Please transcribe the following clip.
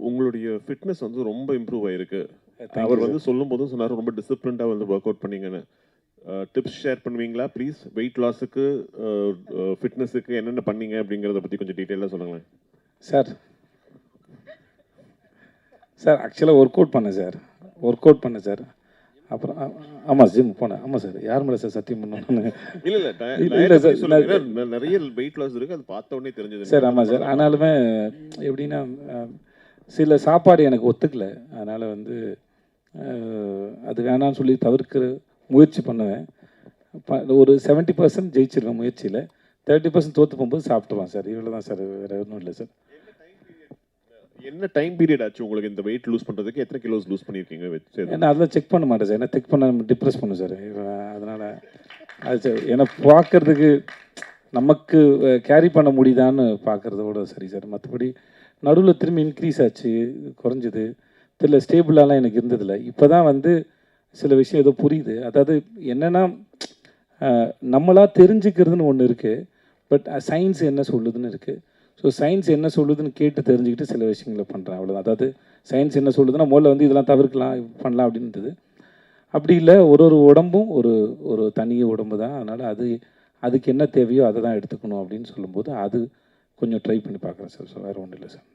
உங்களுடைய ஃபிட்னஸ் வந்து ரொம்ப இம்ப்ரூவ் ஆயிருக்கு. Thank அவர் you, வந்து sir. சொல்லும்போதும் சொன்னாரு, ரொம்ப டிசிப்ளின்டா வந்து ஒர்க் அவுட் பண்ணீங்கன்னு. டிப்ஸ் ஷேர் பண்ணுவீங்களா ப்ளீஸ்? வெயிட் லாஸுக்கு, ஃபிட்னஸுக்கு என்னென்ன பண்ணீங்க அப்படிங்கிறத பத்தி கொஞ்சம் டீட்டெயிலா சொல்லுங்களேன். சார் ஆக்சுவலாக ஒர்க் அவுட் பண்ணேன் சார். அப்புறம் ஆமாம் ஜிம் போனேன். ஆமாம் சார், யார் மேலே சார் சத்தியம் பண்ணணும்? இல்ல சார், நிறைய வெயிட் லாஸ் இருக்கு, அது பார்த்த உடனே தெரிஞ்சது சார். ஆமாம் சார், ஆனாலுமே எப்படின்னா சில சாப்பாடு எனக்கு ஒத்துக்கல. அதனால் வந்து அது வேணான்னு சொல்லி தவிர்க்கிற முயற்சி பண்ணுவேன். ஒரு 70% ஜெயிச்சிருவேன் முயற்சியில். 30% தோற்று போகும்போது சாப்பிட்ருவேன் சார். இவ்வளோ தான் சார், வேறு ஒன்றும் இல்லை சார். என்ன டைம் பீரியட் ஆச்சு உங்களுக்கு இந்த வெயிட் லூஸ் பண்ணுறதுக்கு? எத்தனை கிலோஸ் லூஸ் பண்ணியிருக்கீங்க? ஏன்னா அதெல்லாம் செக் பண்ண மாட்டேன் சார். ஏன்னா செக் பண்ண டிப்ரெஸ் பண்ணும் சார். அதனால் அது சார், ஏன்னா பார்க்குறதுக்கு நமக்கு கேரி பண்ண முடியுதான்னு பார்க்குறதோட சரி சார். மற்றபடி நடுவில் திரும்பி இன்க்ரீஸ் ஆச்சு, குறைஞ்சிது தெரியல, ஸ்டேபிளாலாம் எனக்கு இருந்ததில்லை. இப்போ தான் வந்து சில விஷயம் ஏதோ புரியுது. அதாவது என்னென்னா, நம்மளாக தெரிஞ்சுக்கிறதுன்னு ஒன்று இருக்குது, பட் சயின்ஸ் என்ன சொல்லுதுன்னு இருக்குது. ஸோ சயின்ஸ் என்ன சொல்லுதுன்னு கேட்டு தெரிஞ்சுக்கிட்டு சில விஷயங்களை பண்ணுறேன், அவ்வளோதான். அதாவது சயின்ஸ் என்ன சொல்லுதுன்னா, முதல்ல வந்து இதெல்லாம் தவிர்க்கலாம், பண்ணலாம் அப்படின்றது. அப்படி இல்லை, ஒரு உடம்பும் ஒரு தனி உடம்பு தான். அதனால் அதுக்கு என்ன தேவையோ அதை தான் எடுத்துக்கணும் அப்படின்னு சொல்லும்போது அது கொஞ்சம் ட்ரை பண்ணி பார்க்குறேன் சார். ஸோ வேறு ஒன்றும் இல்லை சார்.